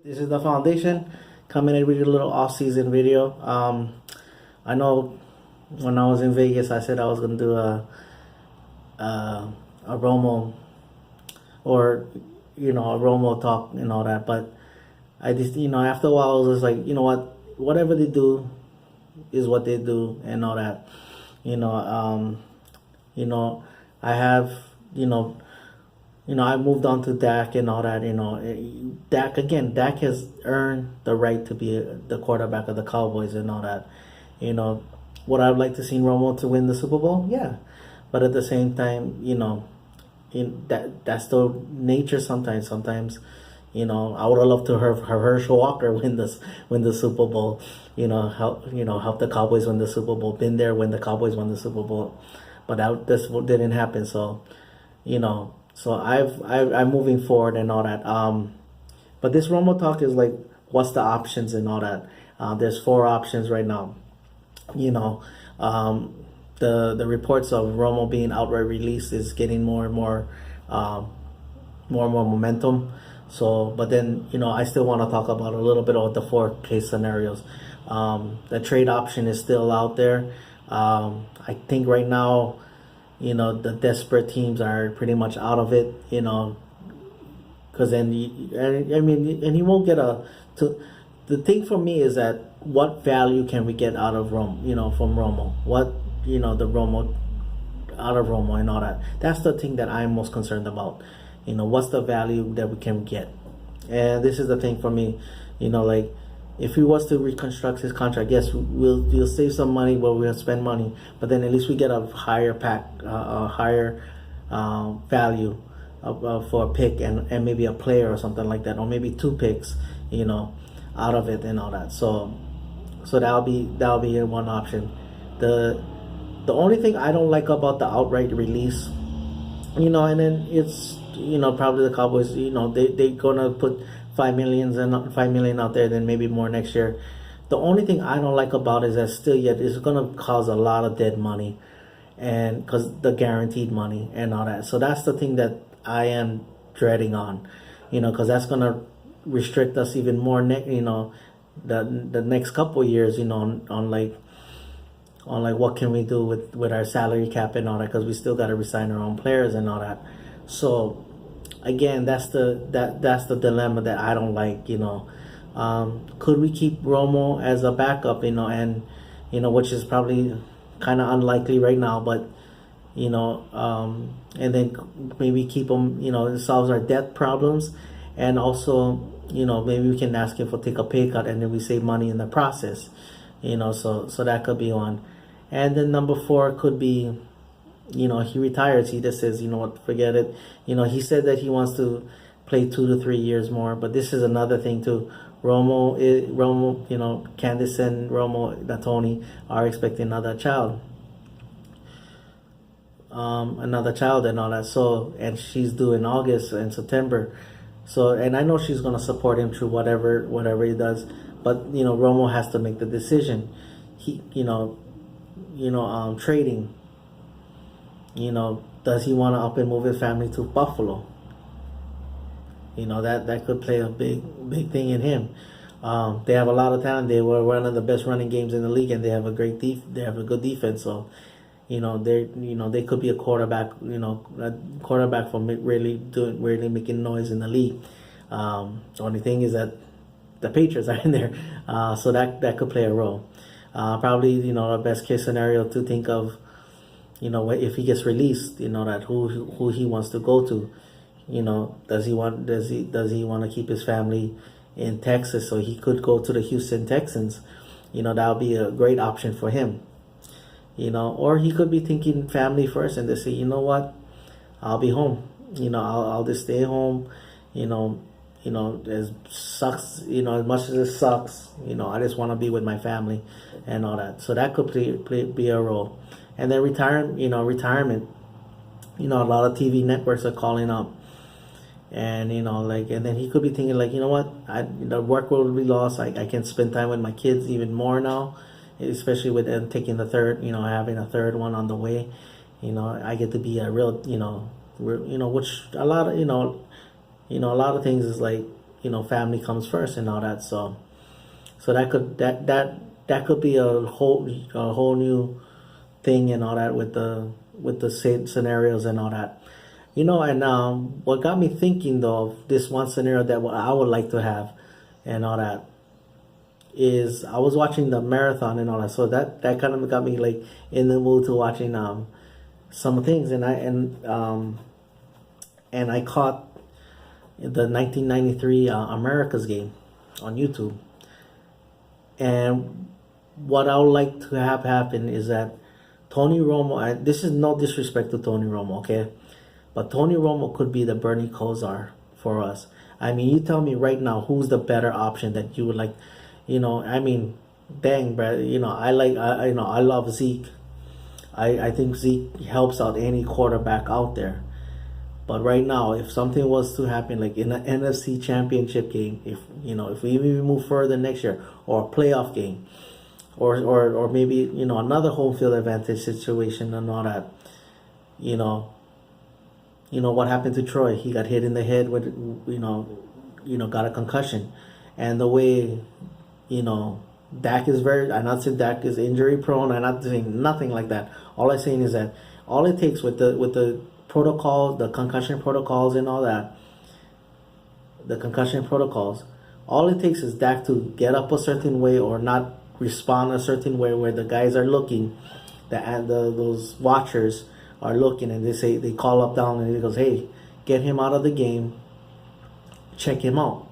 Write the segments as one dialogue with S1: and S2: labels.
S1: This is the foundation coming in with a little off-season video. I know when I was in Vegas, I said I was gonna do a Romo or a Romo talk and all that, but I just after a while I was just like, whatever they do is what they do and all that. You know, um, I have I moved on to Dak and all that. Dak has earned the right to be the quarterback of the Cowboys and all that. You know, would I like to see Romo to win the Super Bowl? Yeah, but at the same time, that's the nature. Sometimes, I would have loved to have Herschel Walker win the Super Bowl. Help the Cowboys win the Super Bowl. Been there when the Cowboys won the Super Bowl, but this didn't happen. So, so I'm moving forward and all that. But this Romo talk is like, what's the options and all that. There's 4 options right now. The reports of Romo being outright released is getting more and more momentum. So, but then I still want to talk about a little bit of the 4 case scenarios. The trade option is still out there. I think right now, the desperate teams are pretty much out of it. Because then and he won't get the thing for me is that what value can we get out of from Romo? What the Romo out of Romo and all that. That's the thing that I'm most concerned about. What's the value that we can get? And this is the thing for me. Like if he was to reconstruct his contract, yes, we'll save some money, but we'll spend money. But then at least we get a higher higher value for a pick and maybe a player or something like that, or maybe 2 picks, out of it and all that. So that'll be one option. The only thing I don't like about the outright release, and then it's probably the Cowboys, they're gonna put 5 million out there, then maybe more next year. The only thing I don't like about it is that still yet it's gonna cause a lot of dead money, and because the guaranteed money and all that. So that's the thing that I am dreading on, because that's gonna restrict us even more. The next couple of years, on like what can we do with our salary cap and all that, because we still got to resign our own players and all that. So again, that's the dilemma that I don't like. Could we keep Romo as a backup? And which is probably kind of unlikely right now, but and then maybe keep him. It solves our debt problems, and also maybe we can ask him for take a pay cut, and then we save money in the process. So that could be one. And then number 4 could be, he retires. He just says, what, forget it. He said that he wants to play 2 to 3 years more. But this is another thing too. Romo, Candice and Romo, Tony are expecting another child. And all that. So, and she's due in August and September. So, and I know she's gonna support him through whatever he does. But Romo has to make the decision. He, trading. Does he want to up and move his family to Buffalo? That could play a big thing in him. They have a lot of talent. They were one of the best running games in the league, and they have a they have a good defense. So, they could be a quarterback. A quarterback for really making noise in the league. The only thing is that the Patriots are in there, so that could play a role. Probably the best case scenario to think of, if he gets released, that who he wants to go to. Does he want to keep his family in Texas, so he could go to the Houston Texans? That would be a great option for him. Or he could be thinking family first and they say, what, I'll be home. I'll just stay home. It sucks. As much as it sucks, I just want to be with my family and all that. So that could be a role. And then retirement. A lot of TV networks are calling up, and and then he could be thinking like, what, the work will be lost. I can spend time with my kids even more now, especially with them taking the third. Having a third one on the way. I get to be a real. Which a lot of a lot of things is like family comes first and all that. So that could be a whole new thing and all that with the scenarios and all that. And what got me thinking though of this one scenario that what I would like to have and all that is I was watching the marathon and all that, so that kind of got me like in the mood to watching some things, and I caught the 1993 America's game on YouTube, and what I would like to have happen is that Tony Romo, and this is no disrespect to Tony Romo, okay, but Tony Romo could be the Bernie Kosar for us. I mean, you tell me right now who's the better option that you would like. I mean, dang, bro. I love Zeke. I think Zeke helps out any quarterback out there. But right now, if something was to happen, like in an NFC Championship game, if we even move further next year, or a playoff game, or maybe another home field advantage situation and all that, what happened to Troy? He got hit in the head with got a concussion, and the way Dak is I'm not saying Dak is injury prone. I'm not saying nothing like that. All I'm saying is that all it takes with the protocols, the concussion protocols and all that, all it takes is Dak to get up a certain way or not respond a certain way where the guys are looking, those watchers are looking, and they call up down and he goes, hey, get him out of the game, check him out,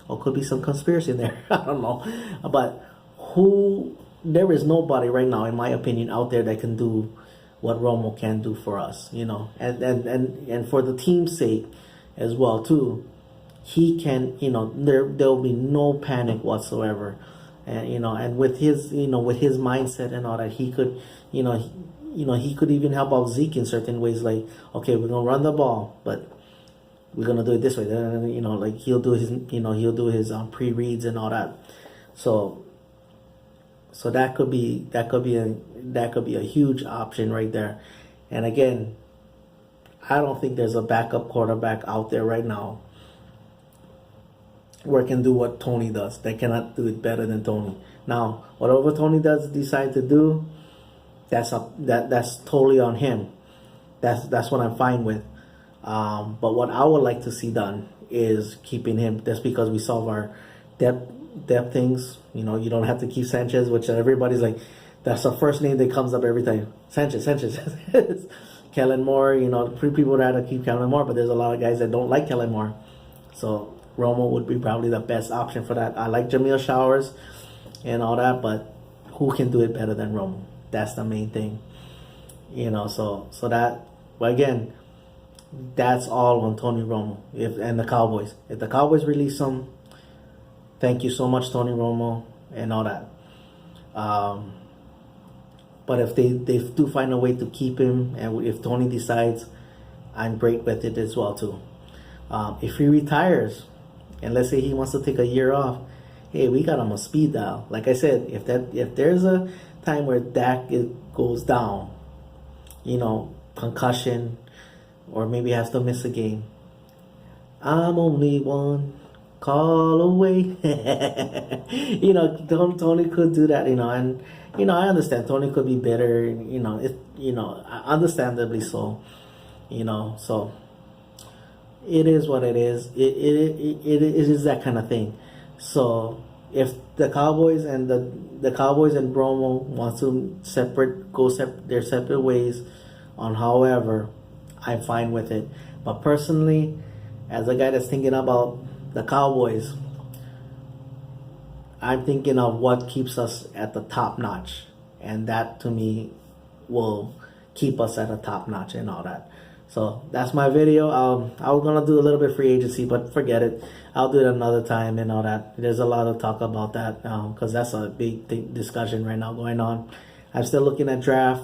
S1: or could be some conspiracy in there. I don't know, but there is nobody right now, in my opinion, out there that can do what Romo can do for us, and for the team's sake as well too. He can, there'll be no panic whatsoever, and with his mindset and all that, he could, he could even help out Zeke in certain ways. Like, okay, we're gonna run the ball, but we're gonna do it this way. Like he'll do his pre-reads and all that. So that could be a huge option right there. And again, I don't think there's a backup quarterback out there right now where can do what Tony does. They cannot do it better than Tony. Now, whatever Tony does decide to do, that's totally on him. That's what I'm fine with. But what I would like to see done is keeping him. That's because we solve our depth things. You don't have to keep Sanchez, which everybody's like, that's the first name that comes up every time. Sanchez. Kellen Moore, people rather keep Kellen Moore, but there's a lot of guys that don't like Kellen Moore. So Romo would be probably the best option for that. I like Jamil Showers and all that, but who can do it better than Romo? That's the main thing. So that, but again, that's all on Tony Romo and the Cowboys. If the Cowboys release him, thank you so much, Tony Romo, and all that. But if they do find a way to keep him, and if Tony decides, I'm great with it as well too. If he retires, and let's say he wants to take a year off, hey, we got him a speed dial. Like I said, if there's a time where Dak goes down, concussion, or maybe has to miss a game, I'm only one call away. Tony could do that, and I understand Tony could be better, understandably so, so it is what it is. It is that kind of thing. So if the Cowboys and Romo wants to go their separate ways on however, I'm fine with it. But personally, as a guy that's thinking about the Cowboys, I'm thinking of what keeps us at the top notch, and that to me will keep us at a top notch and all that. So that's my video. I was gonna do a little bit free agency, but forget it. I'll do it another time and all that. There's a lot of talk about that because that's a big discussion right now going on. I'm still looking at draft.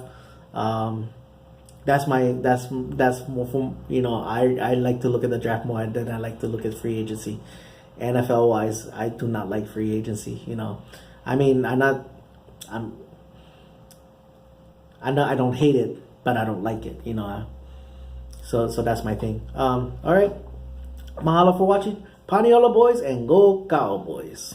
S1: That's more from, I like to look at the draft more than I like to look at free agency. NFL wise, I do not like free agency. I mean, I don't hate it, but I don't like it. So that's my thing. All right, mahalo for watching. Paniola boys and go Cowboys.